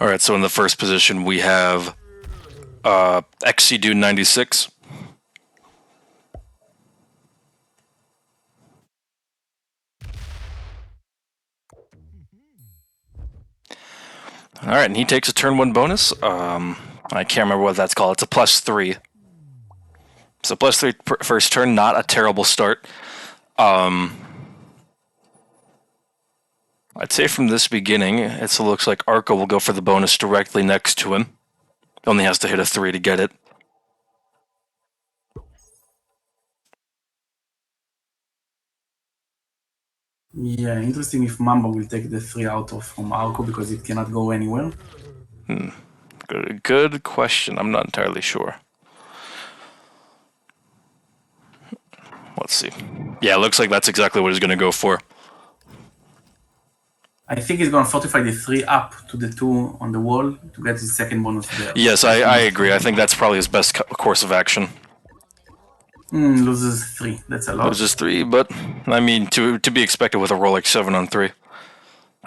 All right, so in the first position we have XC Dude 96. All right, and he takes a turn 1 bonus. I can't remember what that's called. It's a +3. So +3 first turn, not a terrible start. I'd say from this beginning, it looks like Arco will go for the bonus directly next to him. Only has to hit a 3 to get it. Yeah, interesting if Mamba will take the 3 out of from Arco because it cannot go anywhere. Good question. I'm not entirely sure. Let's see. Yeah, it looks like that's exactly what he's going to go for. I think he's going to fortify the 3 up to the 2 on the wall to get his second bonus there. Yes, I agree. I think that's probably his best course of action. Loses 3. That's a lot. Loses 3, but I mean, to be expected with a roll like 7 on 3.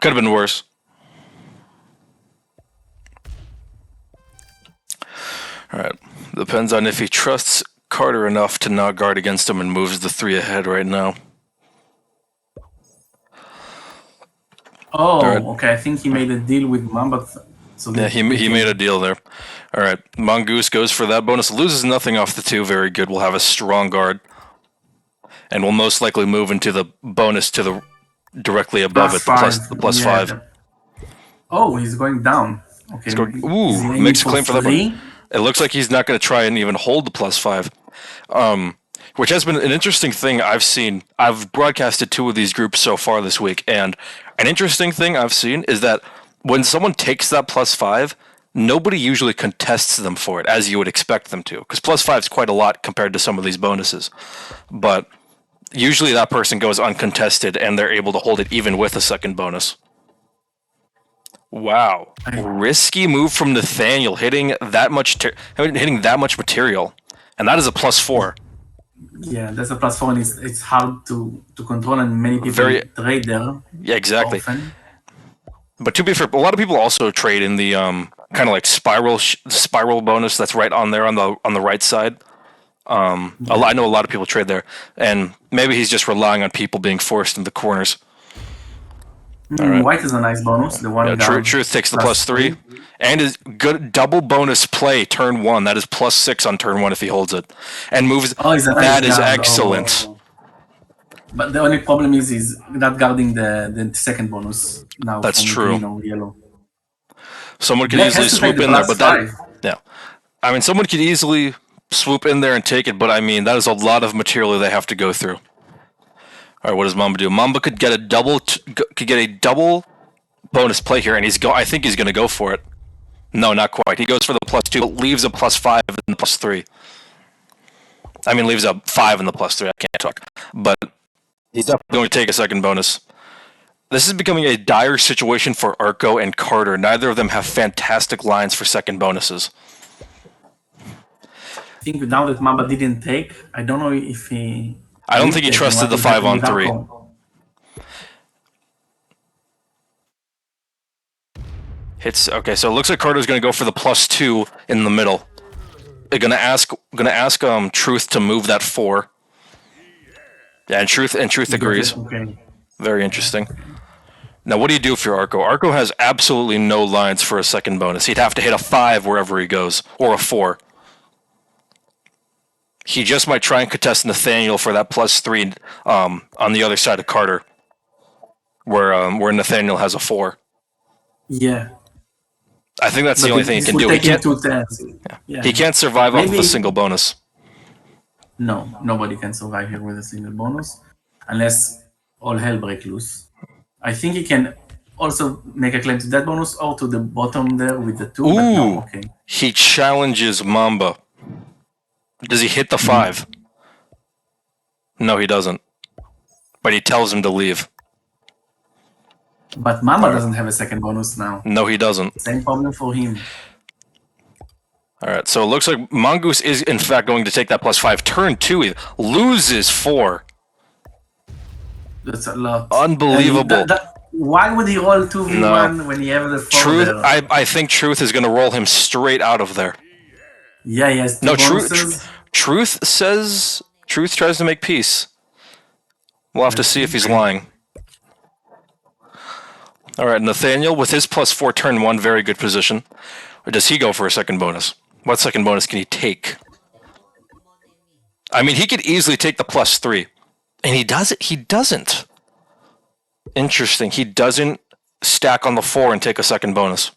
Could have been worse. Alright. Depends on if he trusts Carter enough to not guard against him and moves the 3 ahead right now. Oh, right. Okay. I think he made a deal with Mamba. So yeah, he made a deal there. All right. Mongoose goes for that bonus. Loses nothing off the 2. Very good. We'll have a strong guard. And we'll most likely move into the bonus to the directly above the +5. Oh, he's going down. Okay. Makes a claim for that one. It looks like he's not going to try and even hold the +5. Which has been an interesting thing I've seen. I've broadcasted 2 of these groups so far this week, and an interesting thing I've seen is that when someone takes that +5, nobody usually contests them for it, as you would expect them to, because +5 is quite a lot compared to some of these bonuses. But usually that person goes uncontested, and they're able to hold it even with a second bonus. Wow. Risky move from Nathaniel, hitting that much material, and that is a +4. Yeah, that's a +4, and it's hard to control, and many people trade there. Yeah, exactly. Often. But to be fair, a lot of people also trade in the kind of like spiral bonus that's right on there on the right side. I know a lot of people trade there, and maybe he's just relying on people being forced in the corners. Right. White is a nice bonus. The one Truth takes the +3. And is good double bonus play turn 1. That is +6 on turn 1 if he holds it. And moves. That is excellent. But the only problem is he's not guarding the second bonus now. That's true. Green or yellow. Someone could easily swoop in there, but I mean, someone could easily swoop in there and take it, but I mean, that is a lot of material they have to go through. All right, what does Mamba do? Mamba could get a double bonus play here, and I think he's going to go for it. No, not quite. He goes for the +2, but leaves a +5 and the +3. I mean, leaves a 5 and the +3. I can't talk. But he's definitely going to take a second bonus. This is becoming a dire situation for Arco and Carter. Neither of them have fantastic lines for second bonuses. I think now that Mamba didn't take, I don't know if he... I don't think he trusted the 5 on 3. Okay, so it looks like Carter's going to go for the +2 in the middle. They're going to ask Truth to move that 4. Yeah, and Truth agrees. Okay. Very interesting. Now, what do you do if you're Arco? Arco has absolutely no lines for a second bonus. He'd have to hit a 5 wherever he goes, or a 4. He just might try and contest Nathaniel for that +3 on the other side of Carter, where Nathaniel has a 4. Yeah. I think that's the only thing he can do. He can't survive off of a single bonus. No, nobody can survive here with a single bonus, unless all hell break loose. I think he can also make a claim to that bonus or to the bottom there with the 2. Ooh, but no, okay. He challenges Mamba. Does he hit the 5? No, he doesn't. But he tells him to leave. But Mamba doesn't have a second bonus now. No, he doesn't. Same problem for him. Alright, so it looks like Mongoose is in fact going to take that +5. Turn 2, he loses 4. That's a lot. Unbelievable. Why would he roll 2v1 when he have the 4 Truth, there? I think Truth is going to roll him straight out of there. Yeah, he has 2 No, bonuses. Truth says Truth tries to make peace. We'll have to Let's see if see. he's lying. All right, Nathaniel with his +4 turn 1, very good position. Or does he go for a second bonus? What second bonus can he take? I mean, he could easily take the +3, and he does it. He doesn't. Interesting. He doesn't stack on the 4 and take a second bonus,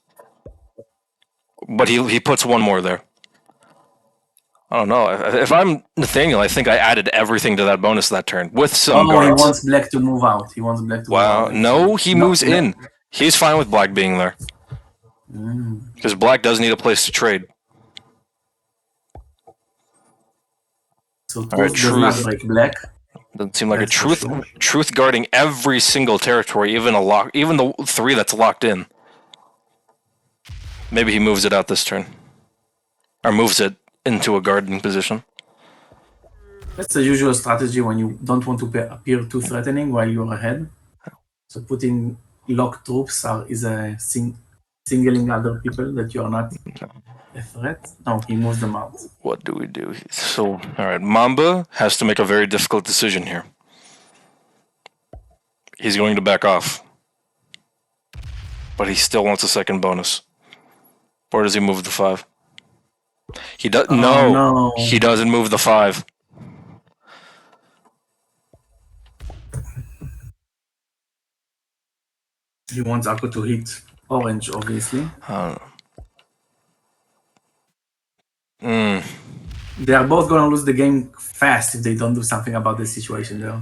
but he puts one more there. I don't know. If I'm Nathaniel, I think I added everything to that bonus that turn with some Oh, he guards. wants black to move out. He wants black to move Wow. out. No, he moves in. He's fine with black being there. Because black does need a place to trade. So All right, Truth does not Truth. break black. Doesn't seem like That's a for Truth. sure. Truth guarding every single territory, even the 3 that's locked in. Maybe he moves it out this turn, or moves it into a guarding position. That's the usual strategy when you don't want to appear too threatening while you're ahead. So putting locked troops is a singling other people that you're not a threat. No, he moves them out. What do we do? So, all right, Mamba has to make a very difficult decision here. He's going to back off, but he still wants a second bonus. Or does he move the 5? He does. No, he doesn't move the 5. He wants Akko to hit orange, obviously. They are both going to lose the game fast if they don't do something about the situation there.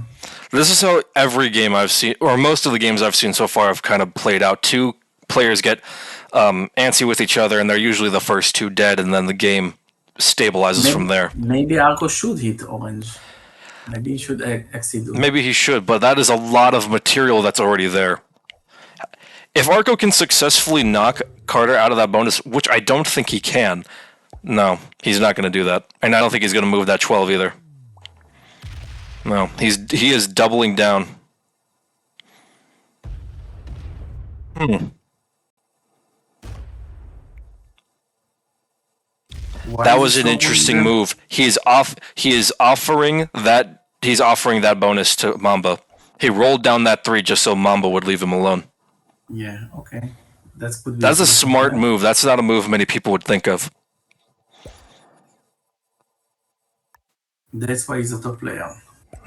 This is how every game I've seen, or most of the games I've seen so far, have kind of played out. 2 players get antsy with each other, and they're usually the first 2 dead, and then the game stabilizes from there. Maybe Akko should hit orange. Maybe he should exceed. Maybe he should, but that is a lot of material that's already there. If Arco can successfully knock Carter out of that bonus, which I don't think he can, no, he's not going to do that. And I don't think he's going to move that 12 either. No, he is doubling down. That was an interesting move. He is offering that bonus to Mamba. He rolled down that 3 just so Mamba would leave him alone. Yeah, okay. That's a smart move. That's not a move many people would think of. That's why he's a top player.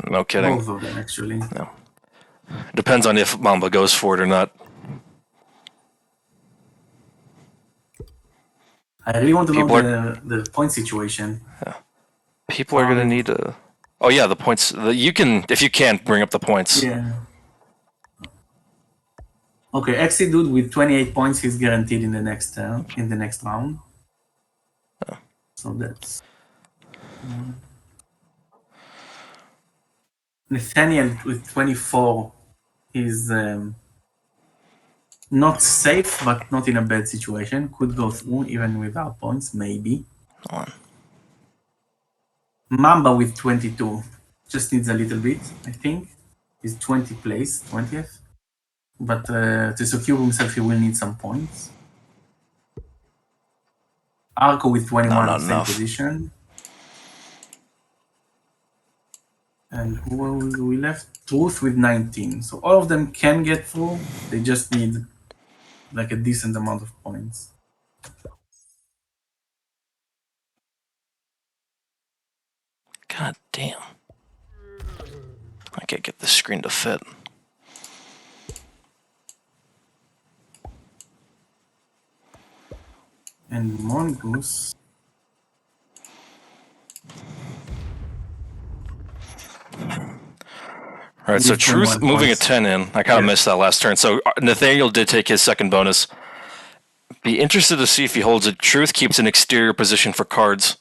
No kidding. Both of them, actually. No. Depends on if Mamba goes for it or not. I really want to know the point situation. Yeah. People are going to need to... Oh yeah, the points. You can, if you can, bring up the points. Yeah. Okay, XC dude with 28 points, he's guaranteed in the next round. Oh. So that's Nathaniel with 24 is not safe, but not in a bad situation. Could go through even without points, maybe. On. Mamba with 22 just needs a little bit, I think. He's 20th. But to secure himself, he will need some points. Arco with 21, same position. And who we left? Truth with 19. So all of them can get through. They just need like a decent amount of points. God damn. I can't get this screen to fit. And Mongoose. All right, so Truth moving a 10 in. I kind of missed that last turn. So Nathaniel did take his second bonus. Be interested to see if he holds it. Truth keeps an exterior position for cards.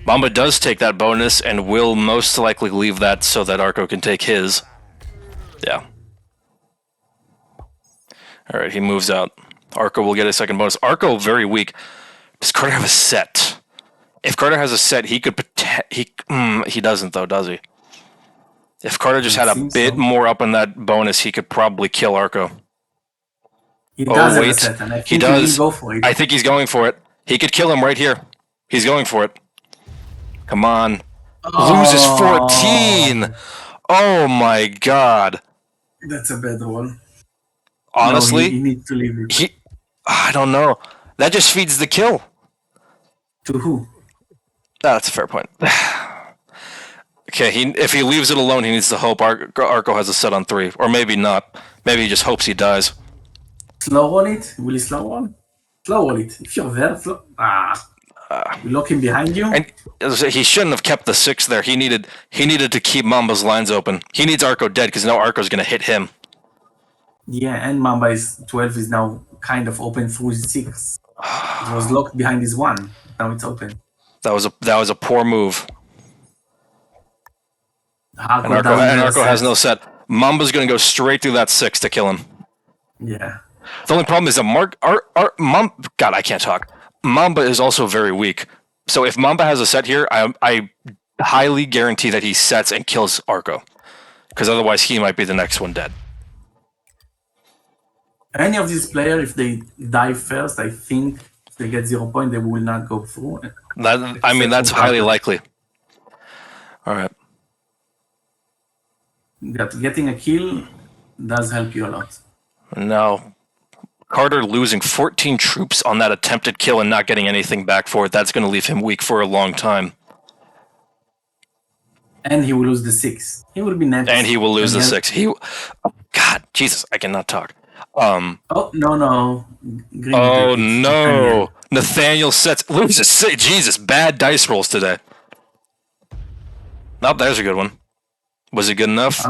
Mamba does take that bonus and will most likely leave that so that Arco can take his. Yeah. All right, he moves out. Arco will get a second bonus. Arco very weak. Does Carter have a set? If Carter has a set, he could he doesn't though, does he? If Carter just had a bit more up on that bonus, he could probably kill Arco. He does have a set, and I think he will go for it. I think he's going for it. He could kill him right here. He's going for it. Come on. Loses 14. Oh my god. That's a bad roll. Honestly, no, he needs to leave it. I don't know. That just feeds the kill. To who? That's a fair point. Okay, if he leaves it alone, he needs to hope Arco has a set on 3. Or maybe not. Maybe he just hopes he dies. Slow roll it? Will he slow roll? Slow roll it. If you're there, you lock him behind you. And he shouldn't have kept the 6 there. He needed to keep Mamba's lines open. He needs Arco dead because now Arco's going to hit him. Yeah, and Mamba's 12 is now kind of open through his 6. It was locked behind his 1. Now it's open. That was a poor move. Arco has no set. Mamba's going to go straight through that 6 to kill him. Yeah. The only problem is that God, I can't talk. Mamba is also very weak. So if Mamba has a set here, I highly guarantee that he sets and kills Arco. Because otherwise he might be the next one dead. Any of these players, if they die first, I think if they get 0 point, they will not go through. That's highly likely. All right. That getting a kill does help you a lot. No. Carter losing 14 troops on that attempted kill and not getting anything back for it, that's going to leave him weak for a long time. And he will lose the 6. He will be next. And he will lose the 6. God, Jesus, I cannot talk. No. No. Nathaniel loses 6. Jesus, bad dice rolls today. Nope, there's a good one. Was it good enough?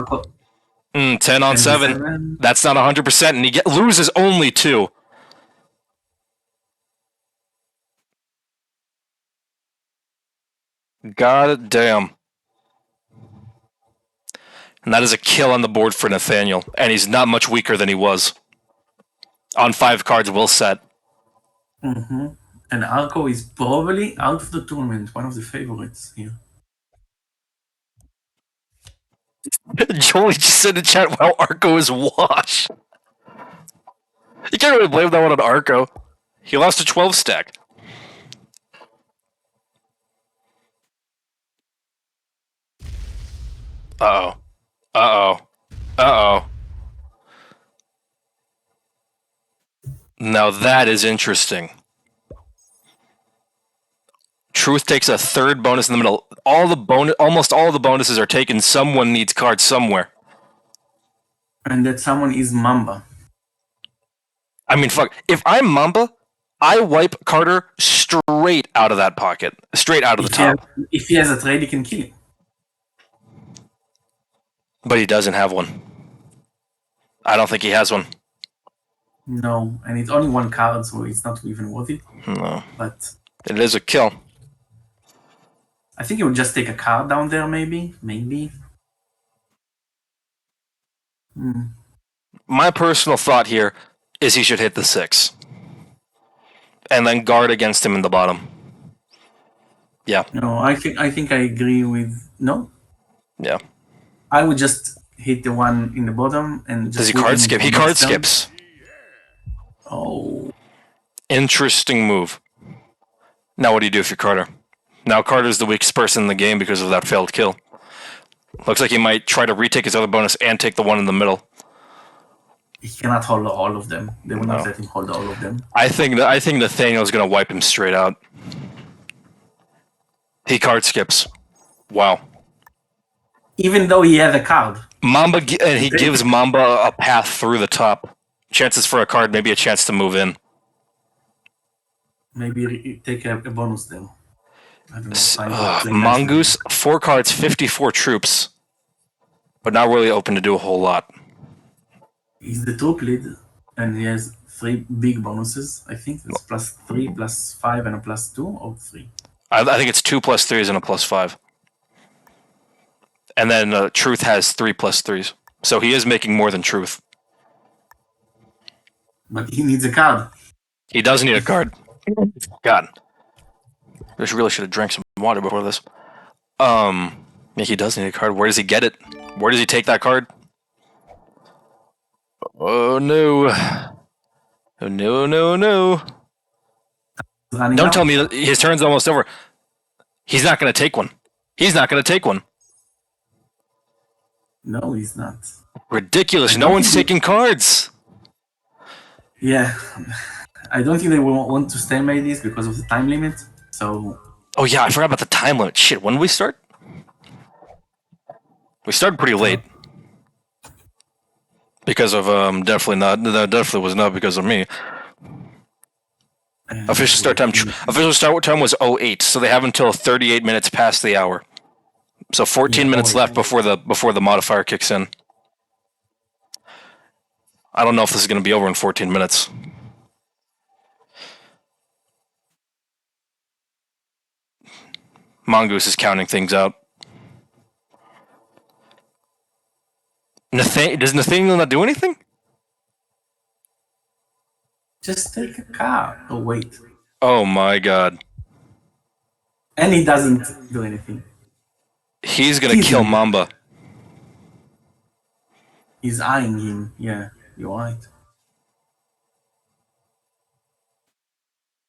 10 on 7. That's not 100%, and he loses only 2. God damn. And that is a kill on the board for Nathaniel, and he's not much weaker than he was. On 5 cards, will set. Mm-hmm. And Arco is probably out of the tournament, one of the favorites here. Jolie just said in chat, well, Arco is washed. You can't really blame that one on Arco. He lost a 12 stack. Uh-oh. Now that is interesting. Truth takes a 3rd bonus in the middle. Almost all the bonuses are taken. Someone needs cards somewhere. And that someone is Mamba. I mean, fuck. If I'm Mamba, I wipe Carter straight out of that pocket. Straight out of the top. If he has a trade, he can kill him. But he doesn't have one. I don't think he has one. No, and it's only 1 card, so it's not even worth it. No. But it is a kill. I think he would just take a card down there, maybe. My personal thought here is he should hit the 6. And then guard against him in the bottom. Yeah. No, I think I agree with... No? Yeah. I would just hit the one in the bottom and just... Does he card skip? He card skips. Oh. Interesting move. Now what do you do if you're Carter? Now Carter's the weakest person in the game because of that failed kill. Looks like he might try to retake his other bonus and take the one in the middle. He cannot hold all of them. They will not let him hold all of them. I think Nathaniel's going to wipe him straight out. He card skips. Wow. Even though he has a card. He gives Mamba a path through the top. Chances for a card, maybe a chance to move in. Maybe take a bonus then. I don't know. Mongoose, 4 cards, 54 troops. But not really open to do a whole lot. He's the troop lead, and he has 3 big bonuses, I think. It's +3, +5, and a +2, or 3? I think it's 2 +3s and a +5. And then Truth has 3 +3s. So he is making more than Truth. But he needs a card. He does need a card. God. I really should have drank some water before this. Yeah, he does need a card. Where does he get it? Where does he take that card? Oh no. Oh no, no, no. Running Don't out. tell me his turn's almost over. He's not going to take one. He's not going to take one. No, he's not. Ridiculous. No one's taking cards. Yeah. I don't think they will want to stalemate this because of the time limit. So. Oh yeah, I forgot about the time limit. Shit, when did we start? We started pretty late. Because of definitely not. That definitely was not because of me. Official start time was 08, so they have until 38 minutes past the hour. So 14 minutes left before the modifier kicks in. I don't know if this is going to be over in 14 minutes. Mongoose is counting things out. Does Nathaniel not do anything? Just take a card. Oh, wait. Oh my god. And he doesn't do anything. He's going to kill Mamba. He's eyeing him. Yeah, you're right.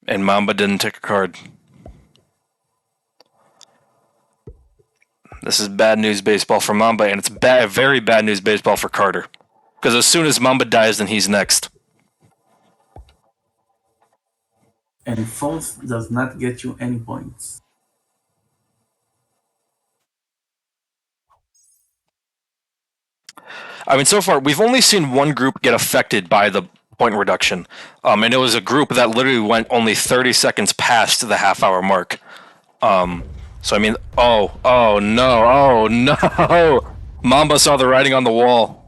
And Mamba didn't take a card. This is bad news baseball for Mamba, and it's very bad news baseball for Carter. Because as soon as Mamba dies, then he's next. And fourth does not get you any points. I mean, so far, we've only seen one group get affected by the point reduction. And it was a group that literally went only 30 seconds past the half-hour mark. So, I mean, oh no. Mamba saw the writing on the wall.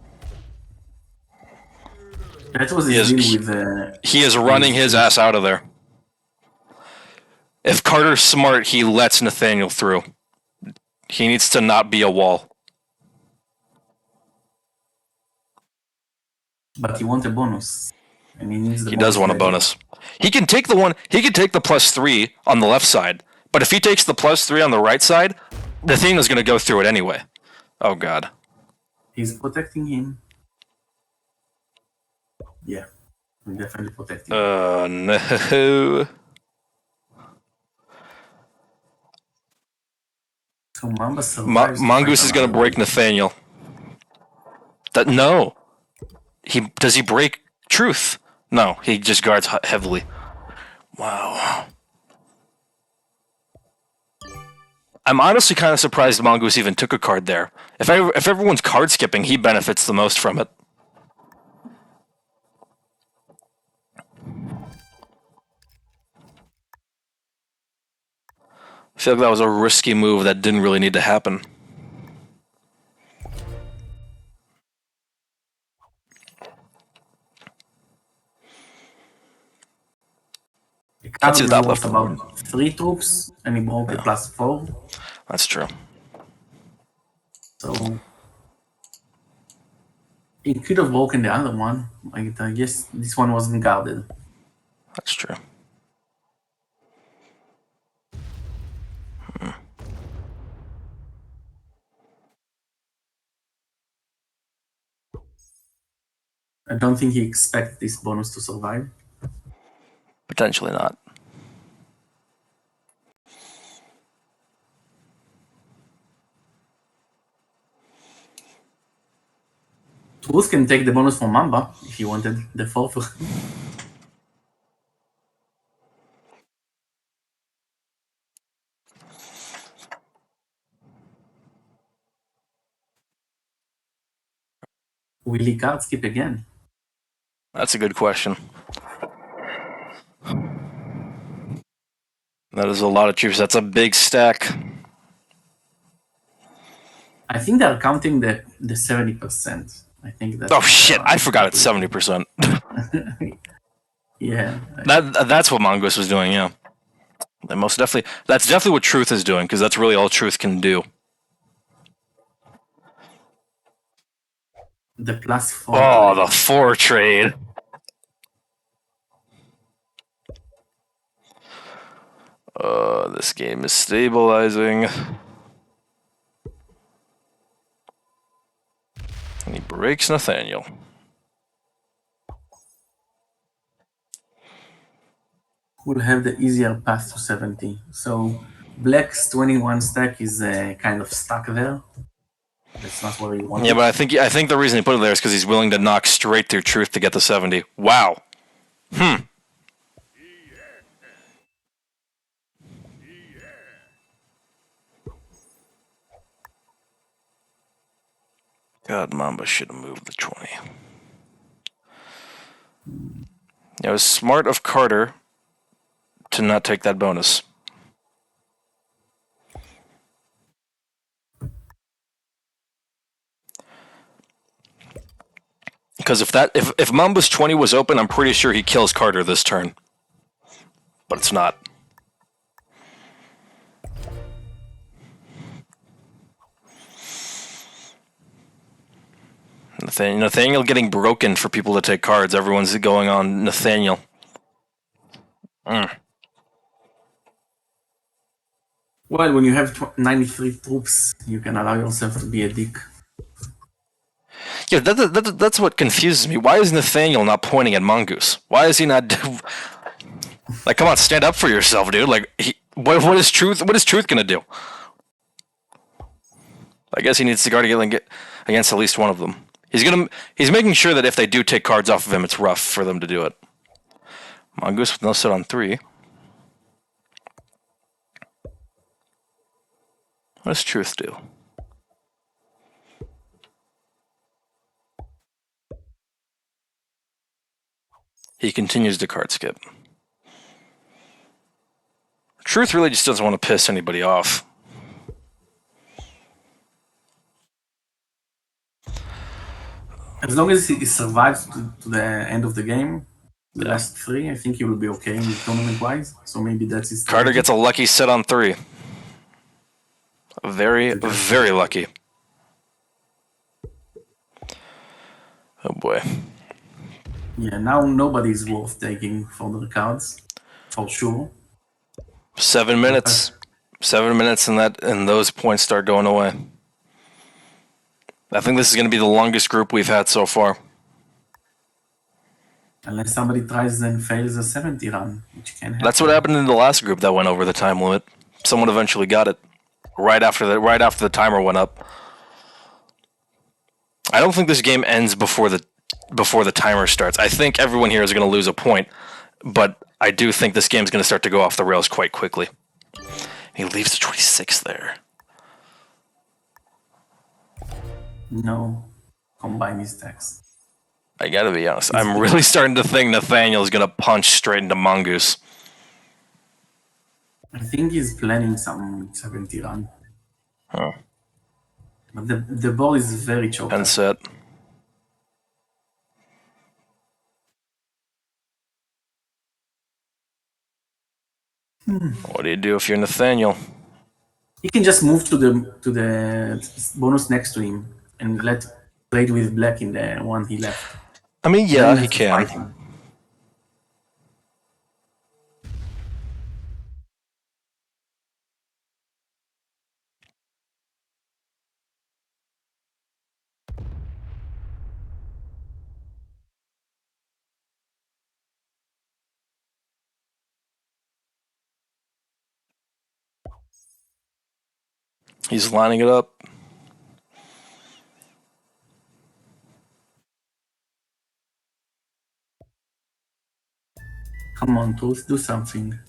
That was his deal with... he is running his ass out of there. If Carter's smart, he lets Nathaniel through. He needs to not be a wall. But he wants a bonus. And he needs the He does want a bonus. He can take the one. He can take the +3 on the left side. But if he takes the +3 on the right side, Nathaniel's going to go through it anyway. Oh god. He's protecting him. Yeah. I'm definitely protecting him. No. So Mamba survives. Mongoose is going to break Nathaniel. No. Does he break Truth? No, he just guards heavily. Wow. I'm honestly kind of surprised Mongoose even took a card there. If everyone's card skipping, he benefits the most from it. I feel like that was a risky move that didn't really need to happen. Let's see that left about 3 troops, and he broke a +4. That's true. So he could have broken the other one. I guess this one wasn't guarded. That's true. I don't think he expects this bonus to survive. Potentially not. Truth can take the bonus from Mamba if he wanted the 4th. Will he card skip again? That's a good question. That is a lot of troops. That's a big stack. I think they're counting the 70%. I think that's... Oh shit! I forgot it's 70%. Yeah. That's what Mongoose was doing. Yeah. Most definitely. That's definitely what Truth is doing because that's really all Truth can do. The +4. Oh, the 4 trade. This game is stabilizing. And he breaks Nathaniel. We'll have the easier path to 70. So Black's 21 stack is kind of stuck there. That's not where you want Yeah, it. but I think the reason he put it there is because he's willing to knock straight through Truth to get the 70. Wow. God, Mamba should have moved the 20. It was smart of Carter to not take that bonus. Because if Mamba's 20 was open, I'm pretty sure he kills Carter this turn. But it's not. Nathaniel getting broken for people to take cards. Everyone's going on Nathaniel. Well, when you have 93 troops, you can allow yourself to be a dick. Yeah, that's what confuses me. Why is Nathaniel not pointing at Mongoose? Why is he not... Like, come on, stand up for yourself, dude. Like, what is Truth? What is Truth gonna do? I guess he needs to guard against at least one of them. He's making sure that if they do take cards off of him, it's rough for them to do it. Mongoose with no set on 3. What does Truth do? He continues to card skip. Truth really just doesn't want to piss anybody off. As long as he survives to the end of the game, the last 3, I think he will be okay tournament-wise. So maybe that's his strategy. Carter gets a lucky set on 3. Very, very lucky. Oh boy. Yeah, now nobody's worth taking for the cards, for sure. 7 minutes. 7 minutes and those points start going away. I think this is going to be the longest group we've had so far. Unless somebody tries and fails a 70 run, which can happen. That's what happened in the last group that went over the time limit. Someone eventually got it right after the timer went up. I don't think this game ends before the timer starts. I think everyone here is going to lose a point, but I do think this game is going to start to go off the rails quite quickly. He leaves the 26 there. No, combine his stacks. I gotta be honest. I'm really starting to think Nathaniel is gonna punch straight into Mongoose. I think he's planning some 70 run. Huh. But the ball is very choked. Pen set. What do you do if you're Nathaniel? He can just move to the bonus next to him and let trade with Black in the one he left. I mean, yeah, he can. He's lining it up. Come on, Truth, do something.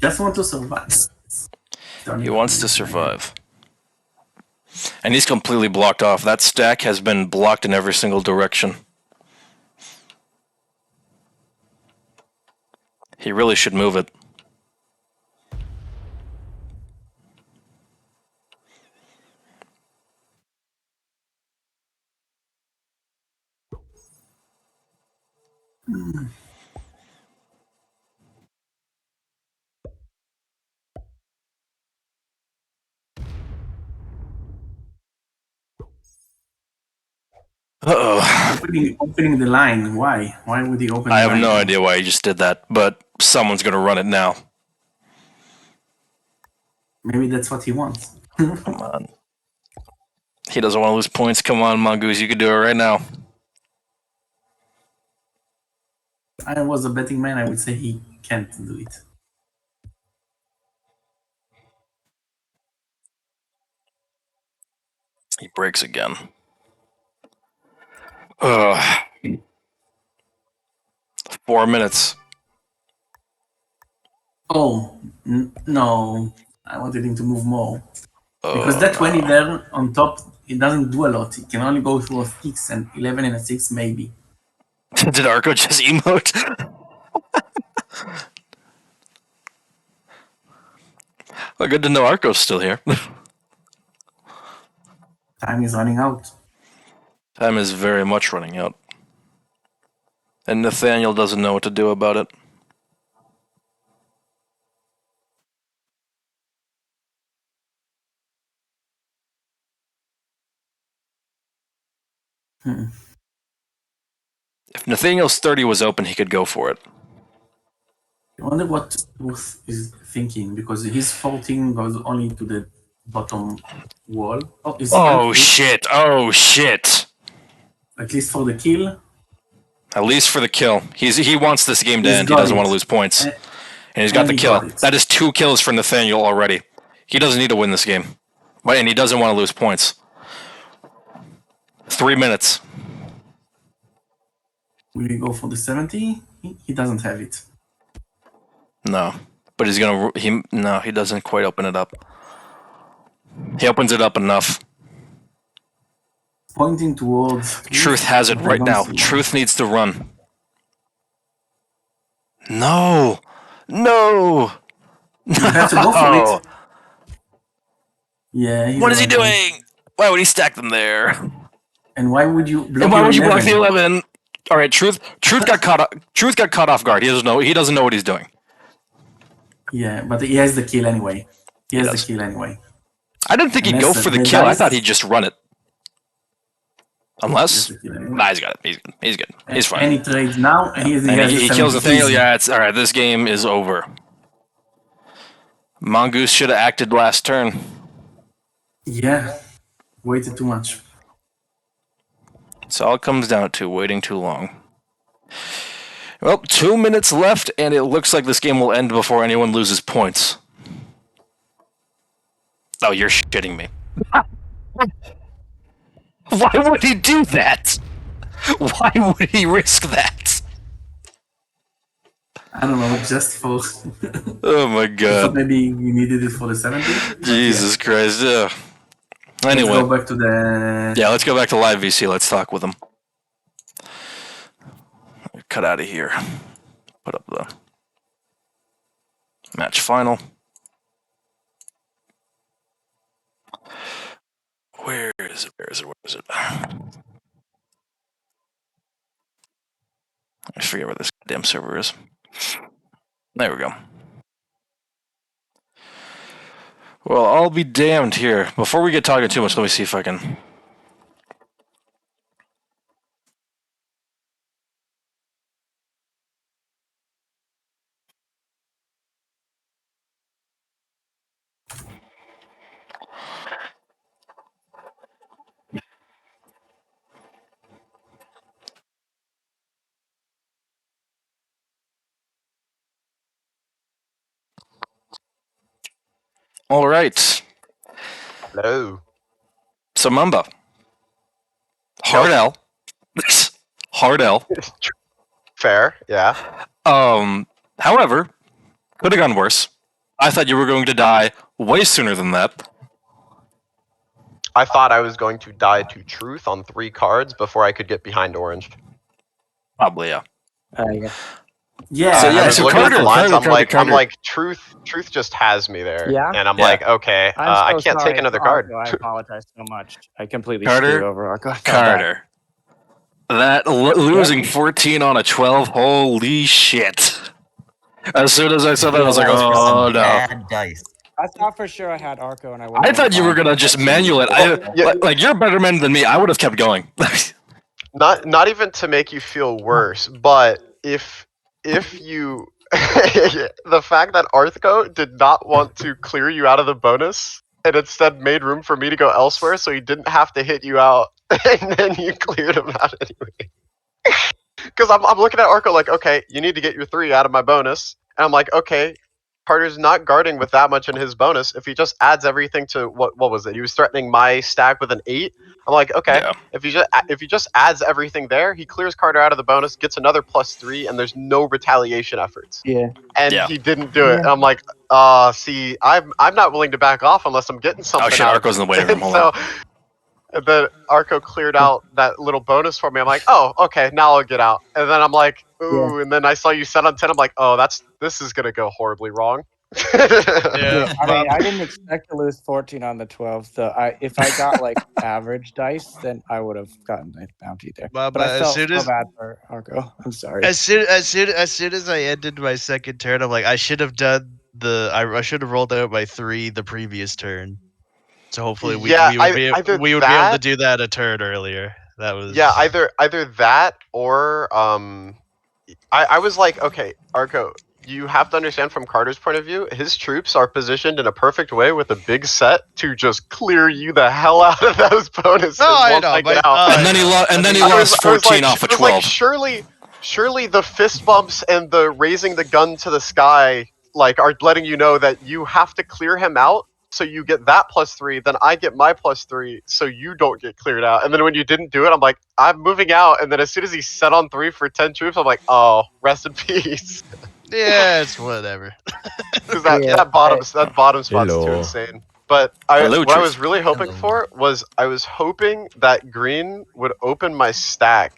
Just want to survive. He wants to survive. And he's completely blocked off. That stack has been blocked in every single direction. He really should move it. Uh-oh. Opening the line. Why? Why would he open the line? I have no idea why he just did that, but someone's going to run it now. Maybe that's what he wants. Come on. He doesn't want to lose points. Come on, Mongoose, you can do it right now. If I was a betting man, I would say he can't do it. He breaks again. Ugh. 4 minutes. Oh, no. I wanted him to move more. Because that 20 there on top, it doesn't do a lot. It can only go through a 6 and 11 and a 6 maybe. Did Arco just emote? Well, good to know Arco's still here. Time is running out. Time is very much running out. And Nathaniel doesn't know what to do about it. If Nathaniel's 30 was open, he could go for it. I wonder what Ruth is thinking, because his 14 goes only to the bottom wall. Oh, shit. Oh, shit. At least for the kill. At least for the kill. He wants this game to He's end. He got doesn't it. want to lose points. And he's got and the he kill. got it. That is 2 kills for Nathaniel already. He doesn't need to win this game. And he doesn't want to lose points. 3 minutes. Will he go for the 70? He doesn't have it. No. But he's gonna... No, he doesn't quite open it up. He opens it up enough. Pointing towards... Truth has it right now. Truth needs to run. No! No! You have to go for it. Yeah. What is he doing? Why would he stack them there? And why would you block? And why would you block the 11? All right, Truth got caught. Truth got caught off guard. He doesn't know what he's doing. Yeah, but he has the kill anyway. He has the kill anyway. I didn't think he'd go for the kill. I thought he'd just run it. Unless, nah, he's got it. He's good. He's fine. And he trades now, and he kills Nathaniel. Yeah, it's all right. This game is over. Mongoose should have acted last turn. Yeah, waited too much. It's all it comes down to, waiting too long. Well, 2 minutes left, and it looks like this game will end before anyone loses points. Oh, you're shitting me. Why would he do that? Why would he risk that? I don't know, just for... Oh my god. Maybe you needed it for the 70? Jesus Christ, yeah. Anyway. Let's go back to the... Yeah, let's go back to live VC. Let's talk with him. Cut out of here. Put up the match final. Where is it? Where is it? Where is it? I forget where this damn server is. There we go. Well, I'll be damned here. Before we get talking too much, let me see if I can... All right. Hello. So, Mamba. Hard L. Hard L. Fair, yeah. However, could have gone worse. I thought you were going to die way sooner than that. I thought I was going to die to Truth on 3 cards before I could get behind Orange. Probably, yeah. Yeah. So, yeah, I was looking at the lines, Carter. I'm like, Truth just has me there. Yeah? And I'm like, okay, I can't take another card. I apologize so much. I completely Carter, screwed over Arco. Carter. That losing 14 on a 12, holy shit. As soon as I saw that, I was like, oh no. Bad dice. I thought for sure I had Arco, and I thought you were going to just manual it. Like, you're a better man than me. I would have kept going. Not even to make you feel worse, but if you... the fact that Arthco did not want to clear you out of the bonus and instead made room for me to go elsewhere, so he didn't have to hit you out, and then you cleared him out anyway. Because I'm looking at Arco like, okay, you need to get your 3 out of my bonus, and I'm like, okay, Carter's not guarding with that much in his bonus. If he just adds everything to what was it? He was threatening my stack with an 8. I'm like, okay, Yeah. if he just adds everything there, he clears Carter out of the bonus, gets another +3, and there's no retaliation efforts. Yeah. And Yeah. he didn't do it. And I'm like, see, I'm not willing to back off unless I'm getting something Oh shit, out of Arco's it. in the waiting room. And Hold so on. and then Arco cleared out that little bonus for me. I'm like, oh, okay, now I'll get out. And then I'm like, ooh, and then I saw you set on 10. I'm like, oh, this is gonna go horribly wrong. Yeah, I mean, I didn't expect to lose 14 on the 12. So if I got like average dice, then I would have gotten the bounty there. But I felt so bad for Arco. I'm sorry. As soon as I ended my second turn, I'm like, I should have done I should have rolled out my 3 the previous turn. So hopefully we would be able to do that a turn earlier. That was either that or I was like, okay, Arco, you have to understand from Carter's point of view, his troops are positioned in a perfect way with a big set to just clear you the hell out of those bonuses. No, I know, get but, out. And then he lost 14 off of 12. Surely the fist bumps and the raising the gun to the sky like are letting you know that you have to clear him out. So you get that +3, then I get my +3, so you don't get cleared out. And then when you didn't do it, I'm like, I'm moving out. And then as soon as he set on 3 for 10 troops, I'm like, oh, rest in peace. yeah, it's whatever. Because that bottom spot's too insane. But what I was really hoping for was I was hoping that green would open my stack.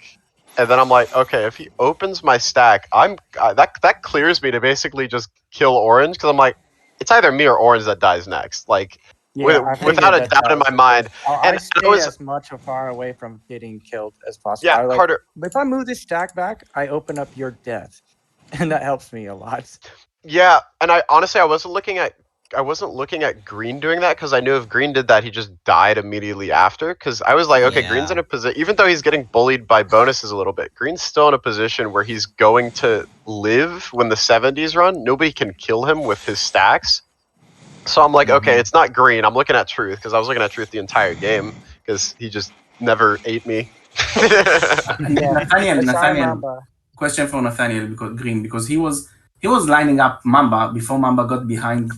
And then I'm like, okay, if he opens my stack, that clears me to basically just kill orange. Because I'm like, it's either me or orange that dies next. Like, without a doubt in my mind. I stay as much far away from getting killed as possible. Yeah, Carter. If I move this stack back, I open up your death, and that helps me a lot. Yeah, and I honestly I wasn't looking at green doing that because I knew if green did that, he just died immediately after. Because I was like, okay, green's in a position, even though he's getting bullied by bonuses a little bit, green's still in a position where he's going to live when the 70s run. Nobody can kill him with his stacks. So I'm like, okay, it's not green. I'm looking at truth because I was looking at truth the entire game because he just never ate me. Nathaniel. Question for Nathaniel because he was lining up Mamba before Mamba got behind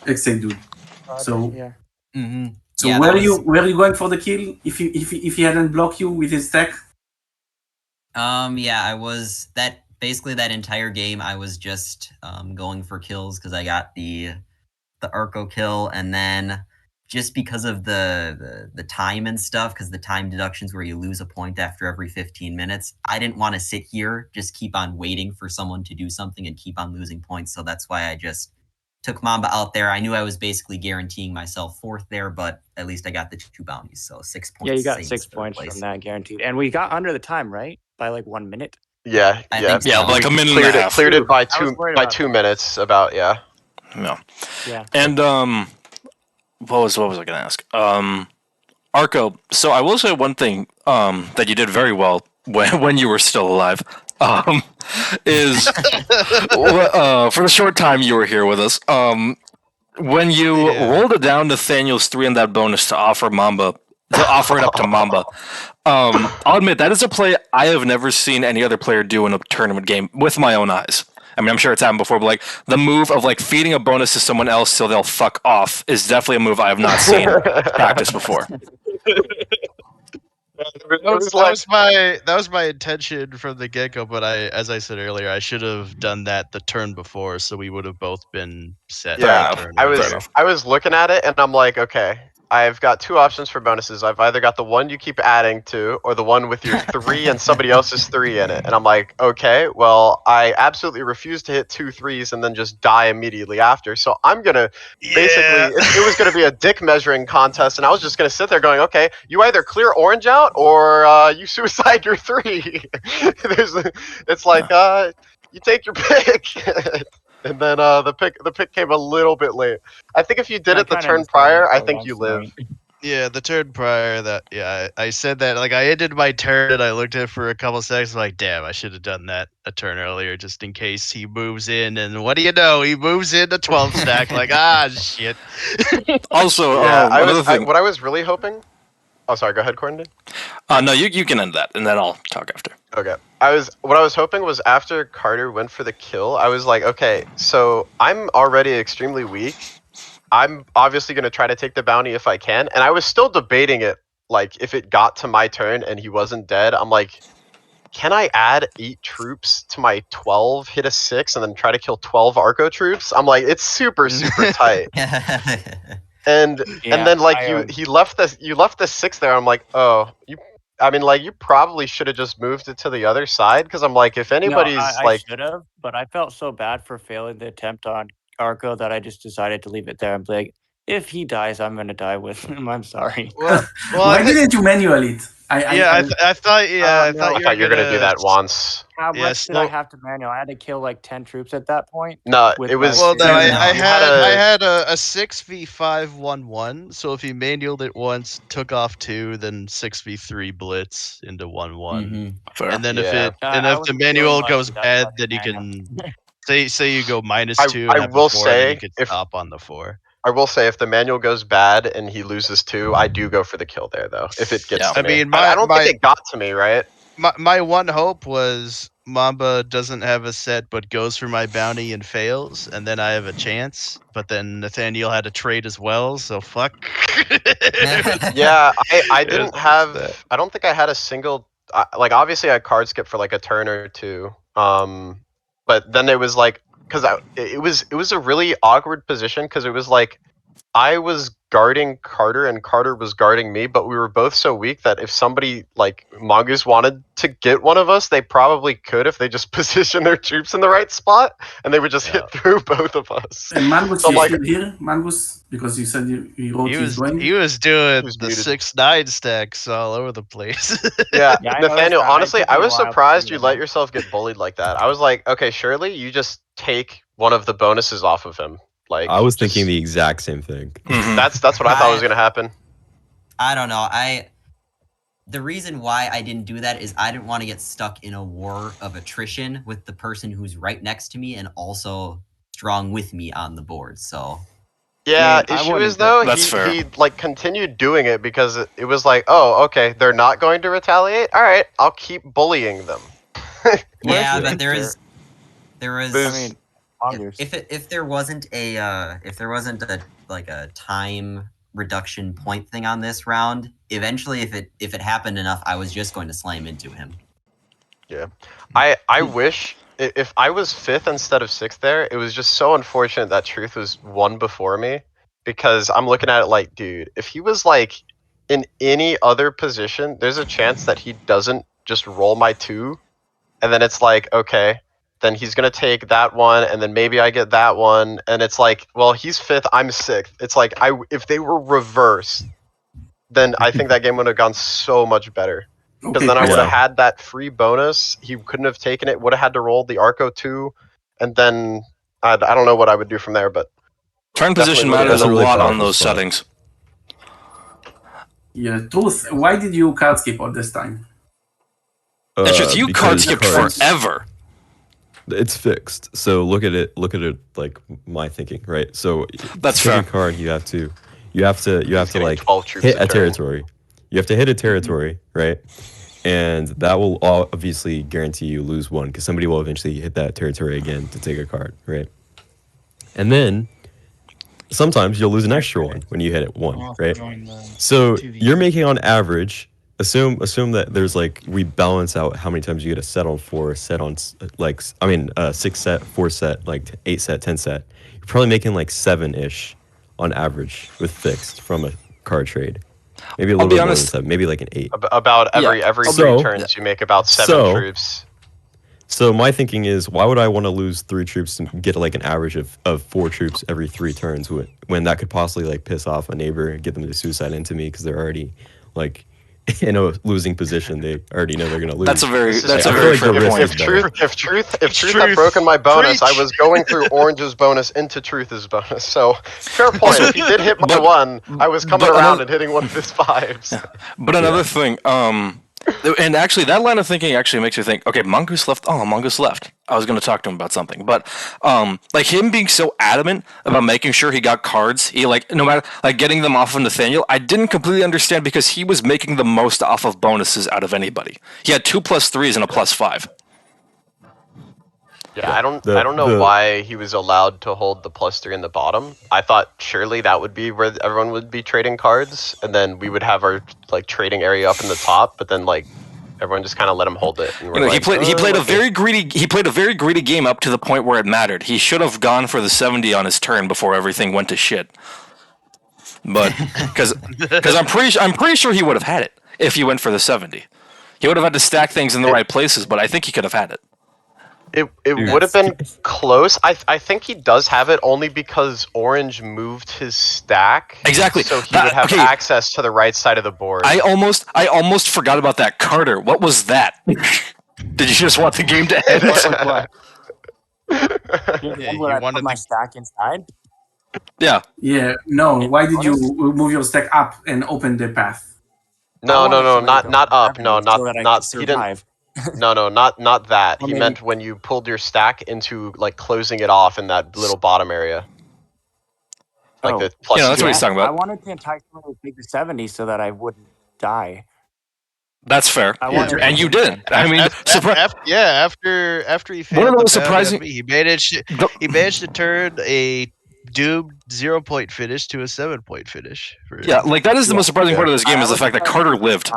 Exec dude. So where are you going for the kill if he hadn't blocked you with his tech? I was basically that entire game I was just going for kills because I got the Arco kill, and then just because of the time and stuff, because the time deductions where you lose a point after every 15 minutes, I didn't want to sit here, just keep on waiting for someone to do something and keep on losing points. So that's why I just took Mamba out there. I knew I was basically guaranteeing myself 4th there, but at least I got the 2 bounties. So 6 points. Yeah, you got 6 points from that guaranteed. And we got under the time, right? By like 1 minute. Yeah, like a minute and a half. Cleared it by 2 minutes. About Yeah. And what was I going to ask? Arco. So I will say one thing that you did very well when you were still alive. Is for the short time you were here with us. When you rolled it down Nathaniel's 3 in that bonus to offer it up to Mamba. I'll admit that is a play I have never seen any other player do in a tournament game with my own eyes. I mean, I'm sure it's happened before, but like the move of like feeding a bonus to someone else so they'll fuck off is definitely a move I have not seen practiced before. That was my intention from the get-go, but as I said earlier, I should have done that the turn before, so we would have both been set. Yeah, I was looking at it and I'm like, okay, I've got 2 options for bonuses. I've either got the one you keep adding to, or the one with your 3 and somebody else's 3 in it. And I'm like, okay, well, I absolutely refuse to hit 2 3s and then just die immediately after. So I'm gonna basically, it was gonna be a dick measuring contest, and I was just gonna sit there going, okay, you either clear orange out or you suicide your 3. It's like, you take your pick. And then the pick came a little bit late. I think if you did it the turn prior, I think you live. Yeah, the turn prior that, I said that, like, I ended my turn and I looked at it for a couple seconds, like, damn, I should have done that a turn earlier just in case he moves in, and what do you know, he moves in to 12 stack, like, shit. Also, yeah, thing. What I was really hoping. Oh, sorry. Go ahead, Corndon. No, you can end that, and then I'll talk after. Okay. What I was hoping was after Carter went for the kill, I was like, okay, so I'm already extremely weak. I'm obviously gonna try to take the bounty if I can, and I was still debating it. Like, if it got to my turn and he wasn't dead, I'm like, can I add 8 troops to my 12, hit a 6, and then try to kill 12 Arco troops? I'm like, it's super tight. And then like you left the 6 there. I'm like, oh, you probably should have just moved it to the other side, because I'm like, if anybody's I should have, but I felt so bad for failing the attempt on Arco that I just decided to leave it there and be like, if he dies, I'm gonna die with him. I'm sorry. Well, why didn't you manual it? I thought you were gonna do that once. How much did I have to manual? I had to kill like 10 troops at that point. No, it was. Well, no, I you had a 6v5-1-1. So if he manualed it once, took off 2, then 6v3 blitz into 1-1. And then if the manual goes bad, then you can say you go -2. I will say you could stop on the 4. I will say, if the manual goes bad and he loses 2, I do go for the kill there, though. If it gets to me. I mean, I don't think it got to me, right? My one hope was Mamba doesn't have a set but goes for my bounty and fails, and then I have a chance. But then Nathaniel had a trade as well, so fuck. Yeah, I didn't have. I don't think I had a single. Like, obviously, I card skip for like a turn or 2. But then it was like, because it was a really awkward position, because it was like I was guarding Carter and Carter was guarding me, but we were both so weak that if somebody like Mongoose wanted to get one of us, they probably could if they just positioned their troops in the right spot, and they would just hit through both of us. And Mongoose, so you still here, Mongoose? Because you said he was doing the 6-9 stacks all over the place. Yeah, Nathaniel, honestly, I was surprised you let yourself get bullied like that. I was like, okay, surely you just take one of the bonuses off of him. Like, I was thinking the exact same thing. That's what I thought was gonna happen. I don't know. The reason why I didn't do that is I didn't want to get stuck in a war of attrition with the person who's right next to me and also strong with me on the board. So yeah, issue is though he like continued doing it because it was like, oh, okay, they're not going to retaliate. All right, I'll keep bullying them. Yeah, but there is. I mean, if there wasn't a like a time reduction point thing on this round, eventually if it happened enough, I was just going to slam into him. Yeah, I wish if I was 5th instead of 6th there, it was just so unfortunate that Truth was 1 before me, because I'm looking at it like, dude, if he was like in any other position, there's a chance that he doesn't just roll my 2, and then it's like, okay, then he's gonna take that one, and then maybe I get that one, and it's like, well, he's 5th, I'm 6th. It's like if they were reversed, then I think that game would have gone so much better. Because then I would have had that free bonus. He couldn't have taken it. Would have had to roll the Arco 2, and then I don't know what I would do from there. But turn position matters a lot on those settings. Yeah, Truth. Why did you card skip all this time? It's just you card skipped forever. It's fixed. So look at it like my thinking, right? So that's fair. Card you have to like hit a territory. You have to hit a territory, right? And that will obviously guarantee you lose 1, because somebody will eventually hit that territory again to take a card, right? And then sometimes you'll lose an extra 1 when you hit it 1, right? So you're making on average. Assume that there's like, we balance out how many times you get a set on 4, set on 6 set, 4 set, like 8 set, 10 set. You're probably making like 7-ish on average with fixed from a card trade. Maybe a little bit more than 7, maybe like an 8. About every 3 turns, you make about 7 troops. So my thinking is, why would I want to lose 3 troops and get like an average of 4 troops every 3 turns when that could possibly like piss off a neighbor and get them to suicide into me because they're already like in a losing position, they already know they're gonna lose. That's a very I feel fair like the point. risk is better. If truth had broken my bonus, I was going through Orange's bonus into Truth's bonus. So fair point. If he did hit my one, I was coming around and hitting one of his fives. But another thing, and actually that line of thinking actually makes me think, okay, Mongoose left. Oh, Mongoose left. I was going to talk to him about something, but like him being so adamant about making sure he got cards, he like no matter like getting them off of Nathaniel, I didn't completely understand because he was making the most off of bonuses out of anybody. He had 2 +3s and a +5. Yeah, I don't know why he was allowed to hold the +3 in the bottom. I thought surely that would be where everyone would be trading cards, and then we would have our like trading area up in the top. But then like everyone just kind of let him hold it. And he played a very greedy game up to the point where it mattered. He should have gone for the 70 on his turn before everything went to shit. But because I'm pretty sure he would have had it if he went for the 70. He would have had to stack things in the right places, but I think he could have had it. It would have been close. I think he does have it only because Orange moved his stack. Exactly. So he would have access to the right side of the board. I almost forgot about that. Carter, what was that? Did you just want the game to end? What? Yeah, you wanted my stack inside? Yeah. Yeah. No. Why did you move your stack up and open the path? No, not up. No, not. He didn't. No, not that. He meant when you pulled your stack into like closing it off in that little bottom area. Like the plus. Yeah, that's what he's talking about. I wanted to entice him to take the 70 so that I wouldn't die. That's fair. And you didn't. I mean, after he failed, one of the most surprising. He managed to turn a doomed 0-point finish to a 7-point finish. Yeah, like that is the most surprising part of this game is the fact that Carter lived.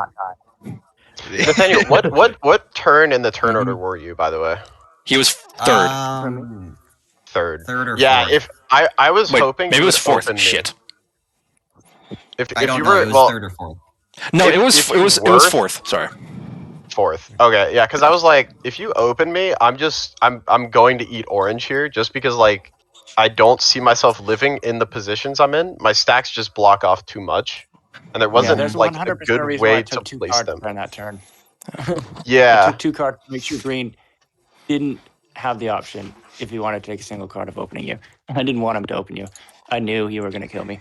Nathaniel, what turn in the turn order were you, by the way? He was third. Third. Third or yeah, fourth. if I was hoping maybe it was fourth. Shit. If I don't you know, were it was third or fourth. No, it was fourth. Sorry. Fourth. Okay, yeah, because I was like, if you open me, I'm going to eat Orange here just because like I don't see myself living in the positions I'm in. My stacks just block off too much. And there wasn't like a good way to place them on that turn. Yeah. I took 2 cards to make sure green didn't have the option if he wanted to take a single card of opening you. I didn't want him to open you. I knew you were going to kill me.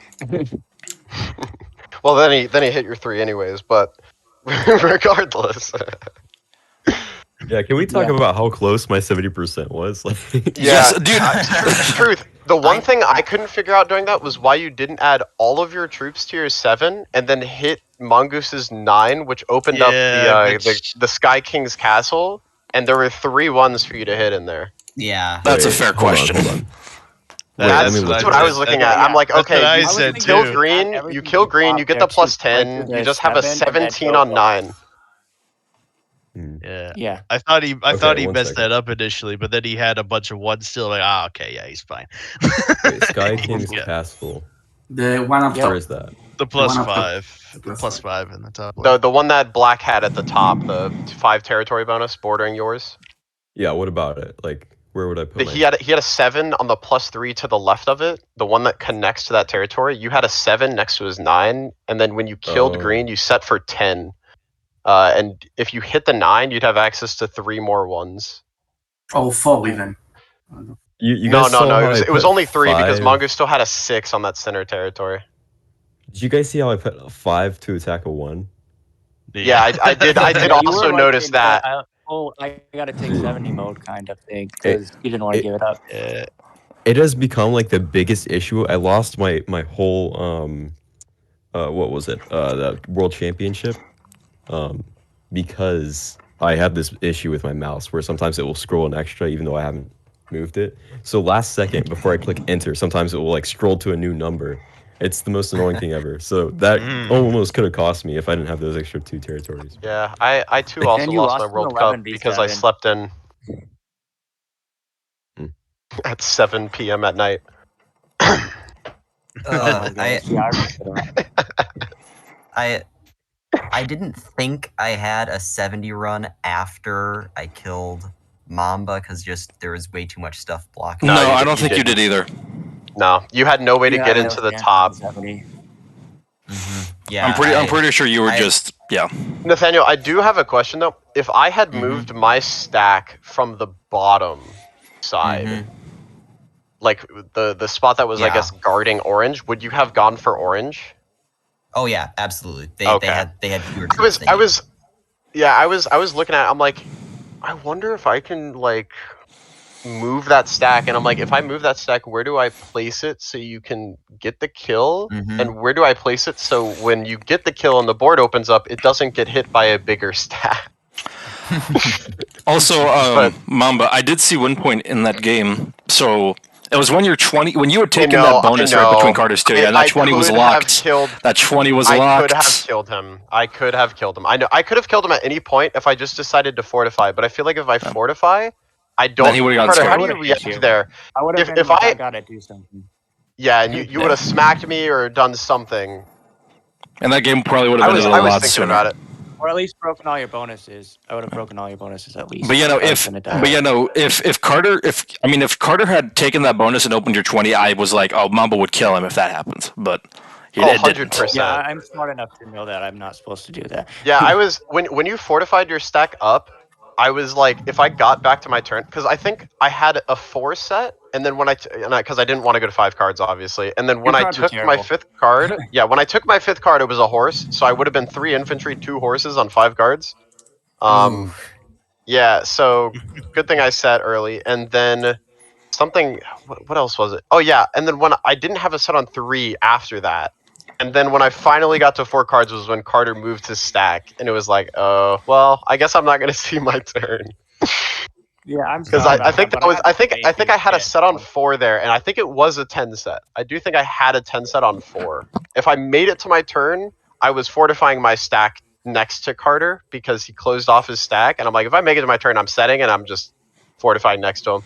Well, then he hit your 3 anyways, but regardless. Yeah, can we talk about how close my 70% was? Like, yes, dude. Truth. The one thing I couldn't figure out during that was why you didn't add all of your troops to your 7 and then hit Mongoose's 9, which opened up the Sky King's castle, and there were 3 ones for you to hit in there. Yeah. That's a fair question. Hold on. That's what I was looking at. I'm like, okay, you kill green, you get the +10, you just have a 17 on 9. Yeah. I thought he messed that up initially, but then he had a bunch of ones still. Like, okay, yeah, he's fine. Wait, Sky King's Castle. The one up top. Where is that? The +5, the +5 in the top. The one that Black had at the top, the 5 territory bonus bordering yours. Yeah, what about it? Like, where would I put he had a 7 on the +3 to the left of it, the one that connects to that territory. You had a 7 next to his 9, and then when you killed green, you set for 10. And if you hit the 9, you'd have access to 3 more ones. Oh, 4 even. You no. guys It was only 3 because Mongoose still had a 6 on that center territory. Did you guys see how I put a 5 to attack a 1? Yeah, I did. I did also notice that. I gotta take 70 mode kind of thing because you didn't want to give it up. It has become like the biggest issue. I lost my whole what was it? The World Championship. Because I have this issue with my mouse where sometimes it will scroll an extra even though I haven't moved it. So last second before I click enter, sometimes it will like scroll to a new number. It's the most annoying thing ever. So that almost could have cost me if I didn't have those extra 2 territories. Yeah, I too also lost my World Cup because I slept in at 7 p.m. at night. I didn't think I had a 70 run after I killed Mamba because just there was way too much stuff blocking. No, I don't think you did either. No, you had no way to get into the top. Yeah, I'm pretty sure you were just Nathaniel, I do have a question though. If I had moved my stack from the bottom side, like the spot that was I guess guarding orange, would you have gone for orange? Oh yeah, absolutely. They had fewer I was looking at it, I'm like, I wonder if I can like move that stack, and I'm like, if I move that stack, where do I place it so you can get the kill? And where do I place it so when you get the kill and the board opens up, it doesn't get hit by a bigger stack? Also, Mamba, I did see one point in that game. So it was when you're 20, when you had taken that bonus right between Carter's two, and that 20 was locked. That 20 was locked. I could have killed him. I know I could have killed him at any point if I just decided to fortify. But I feel like if I fortify, I don't. Carter, how do you react there? I would have if I gotta do something. Yeah, and you would have smacked me or done something. And that game probably would have ended a lot sooner. I was thinking about it. Or at least broken all your bonuses. I would have broken all your bonuses at least. But if Carter had taken that bonus and opened your 20, I was like, oh, Mamba would kill him if that happens. But he didn't. 100%. Yeah, I'm smart enough to know that I'm not supposed to do that. Yeah, I was when you fortified your stack up, I was like, if I got back to my turn, because I think I had a 4 set, and then when because I didn't want to go to 5 cards, obviously, and then when I took my 5th card, when I took my 5th card, it was a horse, so I would have been 3 infantry, 2 horses on 5 cards. Yeah, so good thing I set early, and then something. What else was it? Oh yeah, and then when I didn't have a set on 3 after that. And then when I finally got to 4 cards was when Carter moved his stack, and it was like, oh, well, I guess I'm not gonna see my turn. Yeah, I'm because I think I had a set on 4 there, and I think it was a 10 set. I do think I had a 10 set on 4. If I made it to my turn, I was fortifying my stack next to Carter because he closed off his stack, and I'm like, if I make it to my turn, I'm setting, and I'm just fortifying next to him.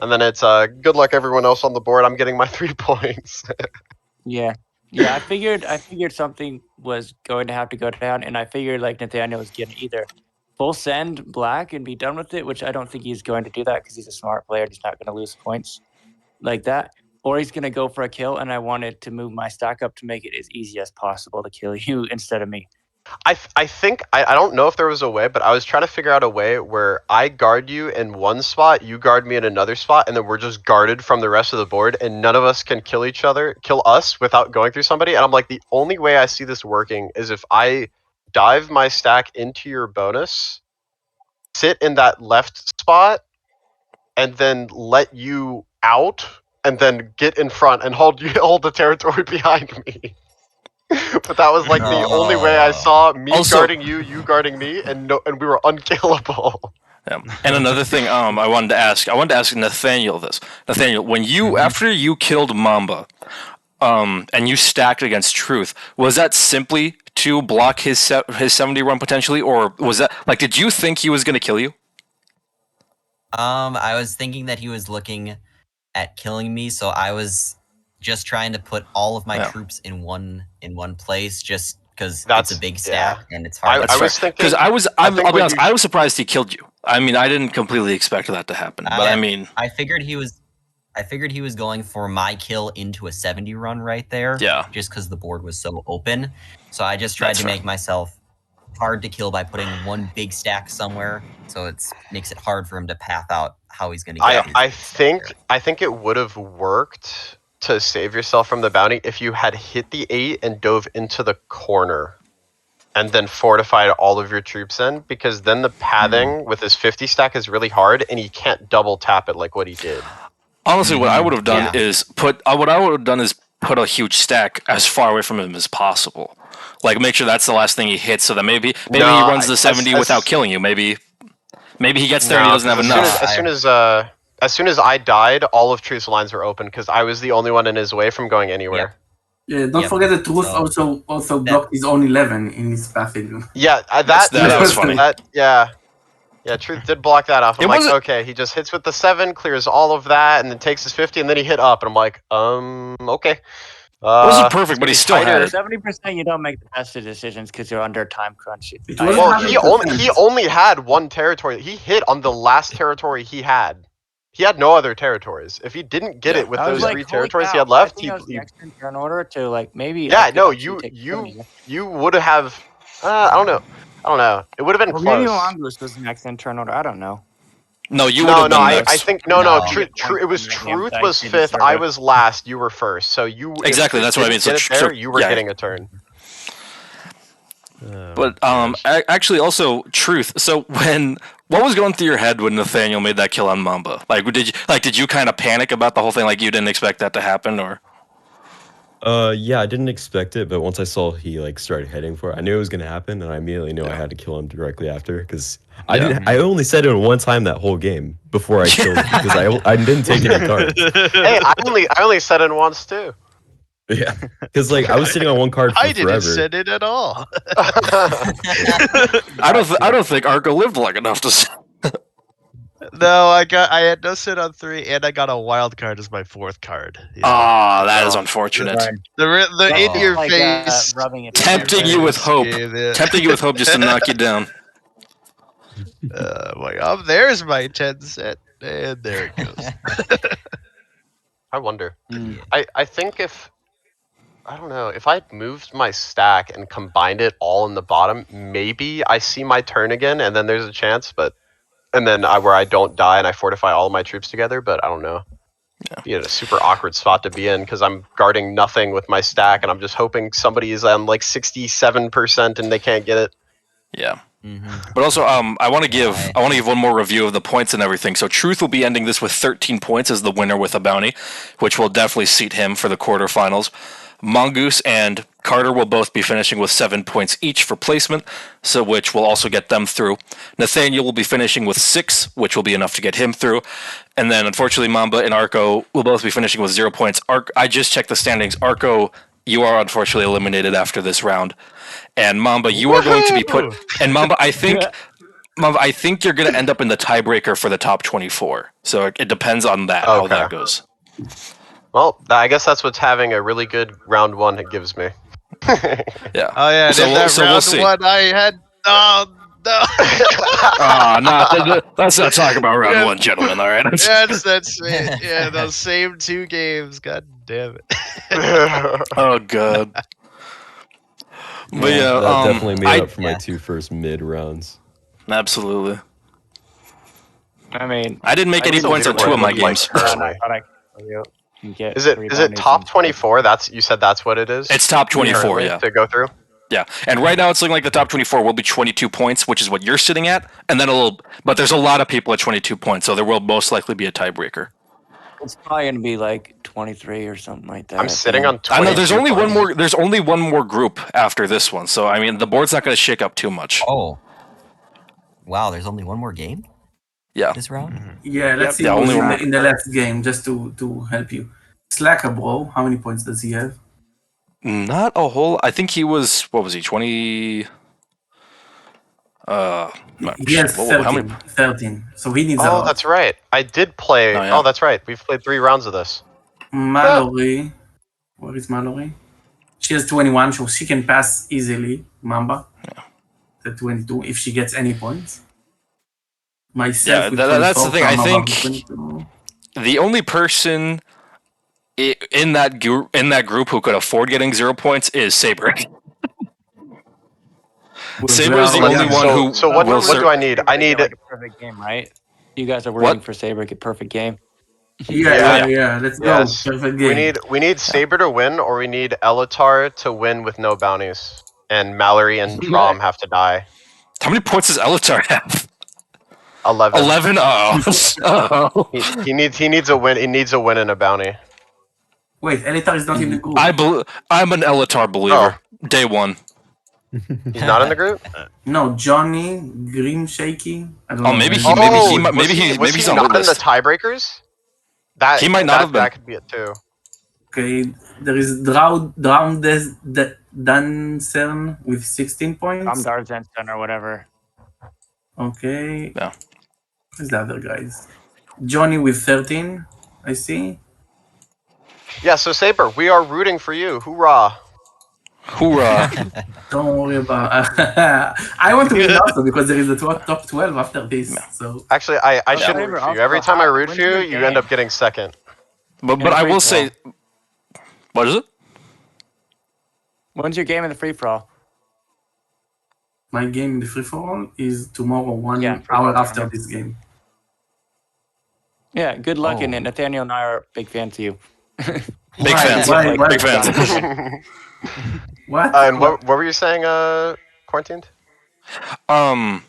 And then it's good luck everyone else on the board. I'm getting my 3 points. Yeah, I figured something was going to have to go down, and I figured like Nathaniel was getting either full send black and be done with it, which I don't think he's going to do that because he's a smart player and he's not going to lose points like that, or he's going to go for a kill, and I wanted to move my stack up to make it as easy as possible to kill you instead of me. I think I don't know if there was a way, but I was trying to figure out a way where I guard you in one spot, you guard me in another spot, and then we're just guarded from the rest of the board, and none of us can kill us without going through somebody. And I'm like, the only way I see this working is if I dive my stack into your bonus, sit in that left spot, and then let you out, and then get in front and hold the territory behind me. But that was like the only way I saw me guarding you guarding me, and we were unkillable. Yeah. And another thing, I wanted to ask Nathaniel this. Nathaniel, when you after you killed Mamba, and you stacked against Truth, was that simply to block his 70 run potentially, or was that like, did you think he was going to kill you? I was thinking that he was looking at killing me, so I was just trying to put all of my troops in one place, just because it's a big stack and it's hard. I was thinking, because I'll be honest, I was surprised he killed you. I mean, I didn't completely expect that to happen, but I figured he was going for my kill into a 70 run right there. Yeah. Just because the board was so open, so I just tried to make myself hard to kill by putting one big stack somewhere, so it makes it hard for him to path out how he's going to get. I think it would have worked to save yourself from the bounty if you had hit the 8 and dove into the corner and then fortified all of your troops in, because then the pathing with his 50 stack is really hard and he can't double tap it like what he did. Honestly, what I would have done is put a huge stack as far away from him as possible. Like, make sure that's the last thing he hits, so that maybe he runs the 70 without killing you. Maybe he gets there and he doesn't have enough. As soon as I died, all of Truth's lines were open because I was the only one in his way from going anywhere. Yeah, don't forget that Truth also blocked his own 11 in his pathing. Yeah, that was funny. Yeah, Truth did block that off. I'm like, okay, he just hits with the 7, clears all of that, and then takes his 50, and then he hit up, and I'm like, okay. It wasn't perfect, but he still had it. 70%, you don't make the best of decisions because you're under time crunch. Well, he only had one territory. He hit on the last territory he had. He had no other territories. If he didn't get it with those like, 3 territories he had I left, think I was next in turn order to like maybe. Yeah, no, you would have. I don't know. It would have been Maybe close. Mongoose was next in turn order. I don't know. No, you would have been next. I think no. It was Truth was 5th. I was last. You were first. So you exactly. That's what I mean. So there, you were getting a turn. But actually, also Truth. So what was going through your head when Nathaniel made that kill on Mamba? Like, did you kind of panic about the whole thing? Like, you didn't expect that to happen, or? Yeah, I didn't expect it, but once I saw he like started heading for it, I knew it was gonna happen, and I immediately knew I had to kill him directly after because I only said it one time that whole game before I killed him because I didn't take any cards. Hey, I only said it once too. Yeah, because like I was sitting on one card for forever. I didn't set it at all. I don't think Arco lived long enough to. No, I had no sit on 3, and I got a wild card as my 4th card. Ah, that is unfortunate. The in your like, face, tempting you with hope, tempting you with hope just to knock you down. There's my 10 set, and there it goes. I wonder. I think I don't know, if I'd moved my stack and combined it all in the bottom, maybe I see my turn again, and then there's a chance, and then where I don't die and I fortify all of my troops together, but I don't know. Be in a super awkward spot to be in because I'm guarding nothing with my stack, and I'm just hoping somebody is on like 67% and they can't get it. Yeah. But also, I want to give one more review of the points and everything. So Truth will be ending this with 13 points as the winner with a bounty, which will definitely seat him for the quarterfinals. Mongoose and Carter will both be finishing with 7 points each for placement, so which will also get them through. Nathaniel will be finishing with 6, which will be enough to get him through. And then, unfortunately, Mamba and Arco will both be finishing with 0 points. I just checked the standings. Arco, you are unfortunately eliminated after this round. And Mamba, you are going to be put. And Mamba, I think you're going to end up in the tiebreaker for the top 24. So it depends on that, how that goes. Well, I guess that's what's having a really good round 1 it gives me. Yeah. Oh yeah. So we'll see. One I had. Oh no. Let's not talk about round 1, gentlemen. All right. That's it. Yeah, those same 2 games. God damn it. Oh god. But yeah, that definitely made up for my 2 first mid rounds. Absolutely. I mean, I didn't make any points on 2 of my games. Is it top 24? You said that's what it is? It's top 24, yeah. To go through? Yeah. And right now it's looking like the top 24 will be 22 points, which is what you're sitting at, and then but there's a lot of people at 22 points, so there will most likely be a tiebreaker. It's probably going to be like 23 or something like that. I'm sitting on 22. I know there's only one more group after this one. So I mean, the board's not going to shake up too much. Oh. Wow, there's only one more game? Yeah. This round? Yeah, let's see who's in the last game, just to help you. Slacker Bro, how many points does he have? Not a whole. I think he was. What was he? 20. He has 13. So he needs a lot. Oh, that's right. I did play. Oh, that's right. We've played 3 rounds of this. Mallory. Where is Mallory? She has 21, so she can pass easily. Mamba. Yeah. The 22, if she gets any points. Myself. Yeah, that's the thing. I think the only person in that group who could afford getting 0 points is Sabr. Sabr is the only one who. So what do I need? I need like a perfect game, right? You guys are waiting for Sabr to get perfect game. Yeah. Let's go. Perfect game. We need Sabr to win, or we need Elatar to win with no bounties, and Mallory and Drom have to die. How many points does Elatar have? 11. 11? Oh. He needs a win. He needs a win and a bounty. Wait, Elatar is not in the group. I'm an Elatar believer. Oh. Day 1. He's not in the group? No, Johnny, Grim Shaky. I don't know. Maybe he's on not in the tiebreakers? He might not have been. That could be it too. Okay, there is Drown Dancern with 16 points. I'm Darzenston or whatever. Okay. Yeah. Who's the other guys? Johnny with 13, I see. Yeah, so Sabr, we are rooting for you. Hoorah. Hoorah! Don't worry about. I want to win also because there is a top 12 after this. So actually, I shouldn't root for you. Every time I root for you, you end up getting second. But I will say, what is it? When's your game in the free for all? My game in the free for all is tomorrow, 1 hour after this game. Yeah, good luck in it. Nathaniel and I are big fans of you. Big fans. Big fans. What? And what were you saying, Quarantined? I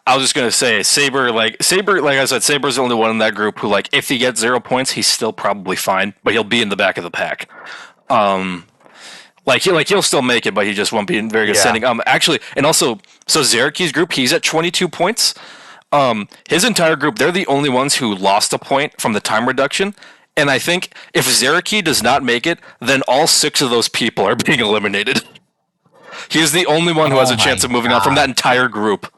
was just gonna say Sabr, like I said, Saber's the only one in that group who, like, if he gets 0 points, he's still probably fine, but he'll be in the back of the pack. He'll still make it, but he just won't be in very good standing. Actually, and also, so Zeraki's group, he's at 22 points. His entire group, they're the only ones who lost a point from the time reduction. And I think if Zeraki does not make it, then all 6 of those people are being eliminated. He's the only one who has a chance of moving on from that entire group.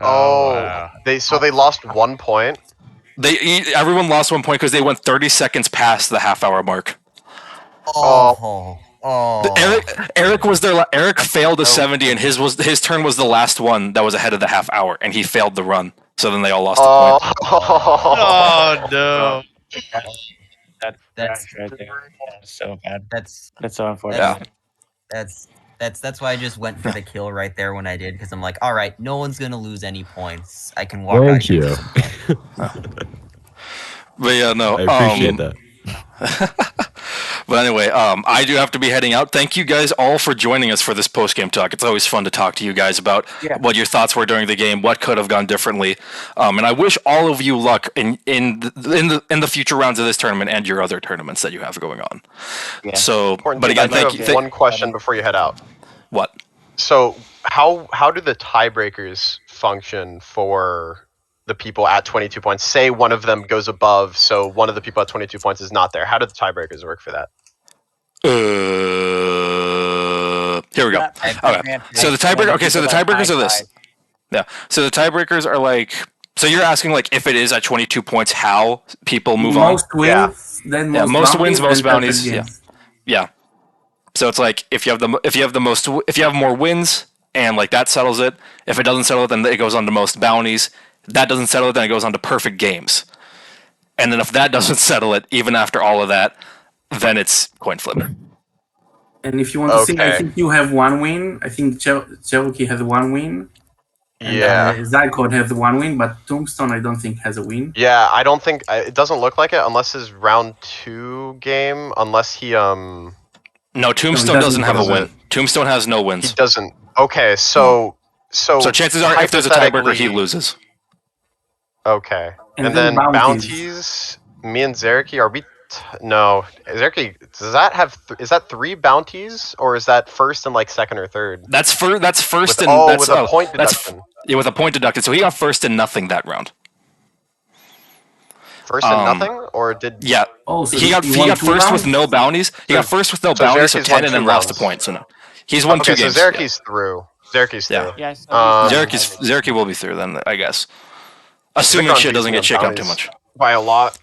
Wow. They lost 1 point. Everyone lost 1 point because they went 30 seconds past the half-hour mark. Eric was there. Eric failed a 70, and his turn was the last one that was ahead of the half hour, and he failed the run. So then they all lost a point. Oh no! That's so bad. That's so unfortunate. That's why I just went for the kill right there when I did, because I'm like, all right, no one's gonna lose any points. I can walk out. Thank you. But yeah, no, I appreciate that. But anyway, I do have to be heading out. Thank you guys all for joining us for this post-game talk. It's always fun to talk to you guys about what your thoughts were during the game, what could have gone differently, and I wish all of you luck in the future rounds of this tournament and your other tournaments that you have going on. Yeah. So, but again, thank you. One question before you head out. What? So, how do the tiebreakers function for the people at 22 points? Say one of them goes above, so one of the people at 22 points is not there. How do the tiebreakers work for that? Here we go. Okay. So the tiebreaker. Okay, so the tiebreakers are this. Yeah. So the tiebreakers are like. So you're asking, like, if it is at 22 points, how people move on? Most wins, then most wins, most bounties. Yeah. So it's like if you have more wins, and like that settles it. If it doesn't settle it, then it goes on to most bounties. That doesn't settle it, then it goes on to perfect games. And then if that doesn't settle it, even after all of that, then it's coin flip. And if you want to see, I think you have 1 win. I think Cherokee has 1 win. And, Zycode has 1 win, but Tombstone I don't think has a win. Yeah, I don't think it doesn't look like it unless his round 2 game. Unless he No, Tombstone doesn't have a win. Tombstone has no wins. He doesn't. Okay, so chances are, if there's a tiebreaker, he loses. Okay, and then bounties. Me and Zeraki, are we? No, Zeraki. Does that have? Is that 3 bounties, or is that first and like second or third? That's first with, and with a point deduction. With a point deducted. So he got first and nothing that round. First and nothing, or did? Yeah. Oh, so he got first with no bounties. He got first with no bounties, so 10, and then lost a point. So no, he's won 2 games. So Zeraki's through. Zeraki's through. Yeah. Zeraki will be through then, I guess. Assuming shit doesn't get shaken up too much. By a lot.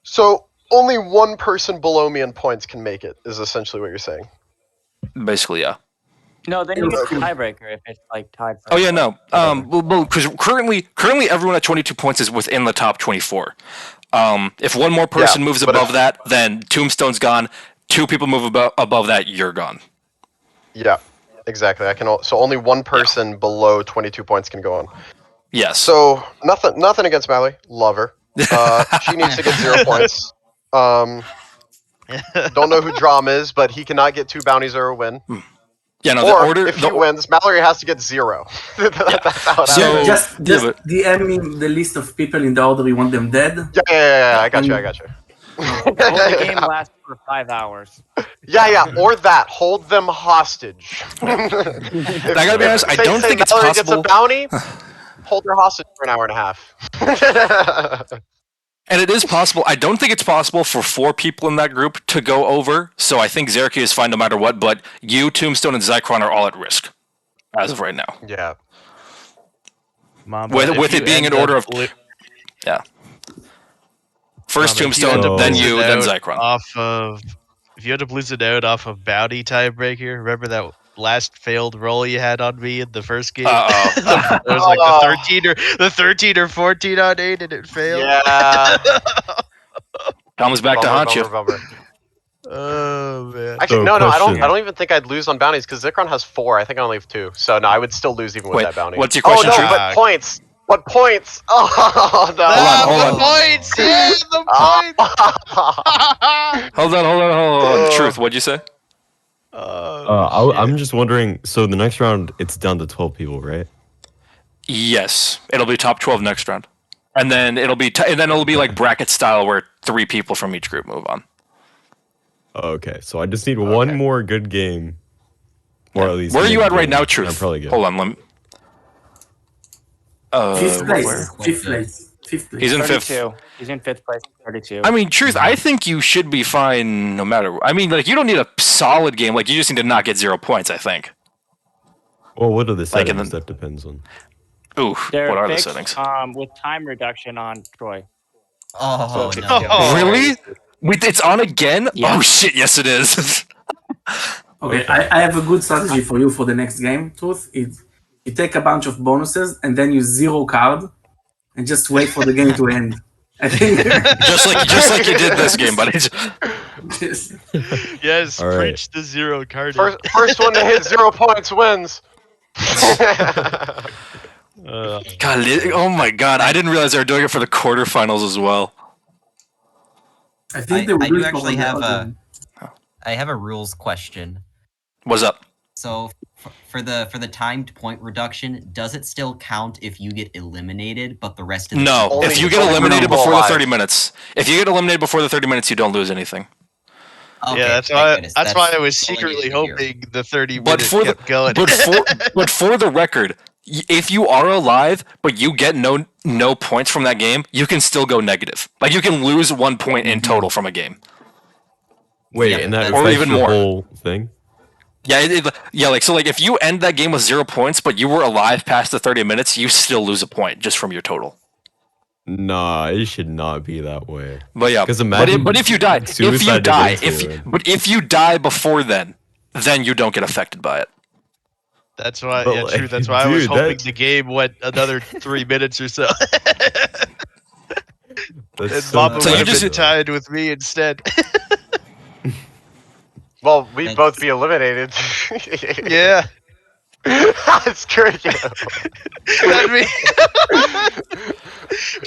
So only 1 person below me in points can make it, is essentially what you're saying. Basically, yeah. No, then you get a tiebreaker if it's like tied. Oh yeah, no. Because currently everyone at 22 points is within the top 24. If one more person moves above that, then Tombstone's gone. 2 people move above that, you're gone. Yeah, exactly. So only 1 person below 22 points can go on. Yes. So nothing against Mallory. Love her. She needs to get 0 points. Don't know who Drum is, but he cannot get 2 bounties or a win. Yeah, no. If he wins, Mallory has to get 0. That's how it happens. Just DM me the list of people in the order you want them dead. Yeah. I got you. The game lasts for 5 hours. Yeah. Or that. Hold them hostage. I gotta be honest. I don't think it's Mallory possible. Gets a bounty. Hold her hostage for an hour and a half. And it is possible. I don't think it's possible for 4 people in that group to go over. So I think Zeraki is fine no matter what. But you, Tombstone, and Zycron are all at risk as of right now. Yeah. With it being in order of first Tombstone, then you, then Zycron. if you had to lose a note off of bounty tiebreaker, remember that last failed roll you had on me in the first game? It was like the 13 or 14 on 8 and it failed. Yeah. Comes back to haunt you. Bummer. Oh man. Actually, So, no, I question. don't even think I'd lose on bounties because Zikron has 4. I think I only have 2. So no, I would still lose even with that bounty. What's your question? Oh no, but points. What points? Oh no. Hold on. The points. Yeah, the points. Hold on. Truth, what'd you say? I'm just wondering. So the next round, it's down to 12 people, right? Yes, it'll be top 12 next round, and then it'll be like bracket style where 3 people from each group move on. Okay, so I just need one more good game, or at least. Where are you at right now, Truth? I'm probably good. Hold on, let me. Fifth place. He's in 32. fifth. He's in 5th place, 32. I mean, Truth, I think you should be fine no matter. I mean, like, you don't need a solid game. Like, you just need to not get 0 points, I think. Well, what are the Like settings? That depends on. Oof, They're what are fixed, the settings? with time reduction on Troy. Oh, So no. Really? It's on again? Yeah. Oh, shit, yes it is. Okay, I have a good strategy for you for the next game, Truth. You take a bunch of bonuses and then you 0 card and just wait for the game to end. I think just like you did this game, buddy. Yes, All right. preach the 0 card. First one to hit 0 points wins. God, oh my God, I didn't realize they were doing it for the quarterfinals as well. I think they I will do do it actually for have the other I have a rules question. What's up? So for the timed point reduction, does it still count if you get eliminated, but the rest of the No, people- if you get eliminated before the 30 minutes, you don't lose anything. Okay, Yeah, that's why I was all I needed secretly to hear. hoping the 30 But minutes for kept going. but for the record, if you are alive but you get no points from that game, you can still go negative. Like, you can lose 1 point in total from a game. Wait, Yeah, and that or affects even your more. whole thing? Yeah, like if you end that game with 0 points, but you were alive past the 30 minutes, you still lose a point just from your total. Nah, it should not be that way. But yeah, 'Cause imagine but if you die, suicide if you die before then you don't get affected by it. That's why, But, yeah, like, true. That's why I was dude, hoping that's- the game went another 3 minutes or so. That's And so Mama So would you have just- been tied with me instead. Well, we'd both be eliminated. Yeah. Screw you. That'd be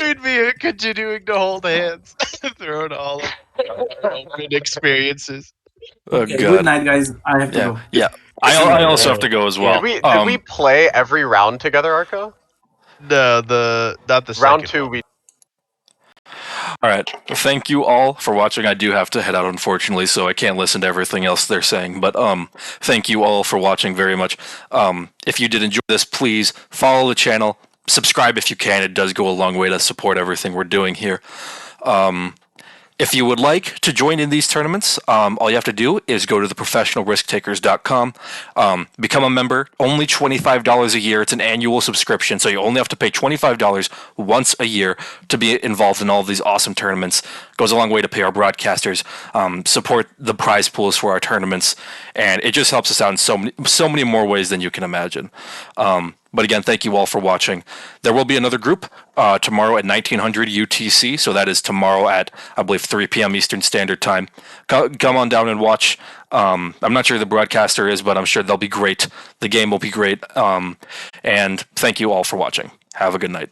we'd be continuing to hold hands throughout all of our open experiences. Oh, Okay, God. good night, guys. I have to go. Yeah. I also have to go as well. Did we play every round together, Arco? No, not the Round second 2 one. we All right. Thank you all for watching. I do have to head out, unfortunately, so I can't listen to everything else they're saying. But thank you all for watching very much. If you did enjoy this, please follow the channel, subscribe if you can. It does go a long way to support everything we're doing here. If you would like to join in these tournaments, all you have to do is go to theprofessionalrisktakers.com, become a member, only $25 a year. It's an annual subscription, so you only have to pay $25 once a year to be involved in all of these awesome tournaments. Goes a long way to pay our broadcasters, support the prize pools for our tournaments, and it just helps us out in so many more ways than you can imagine. But again, thank you all for watching. There will be another group tomorrow at 1900 UTC, so that is tomorrow at, I believe, 3 p.m. Eastern Standard Time. Come on down and watch. I'm not sure who the broadcaster is, but I'm sure they'll be great. The game will be great. And thank you all for watching. Have a good night.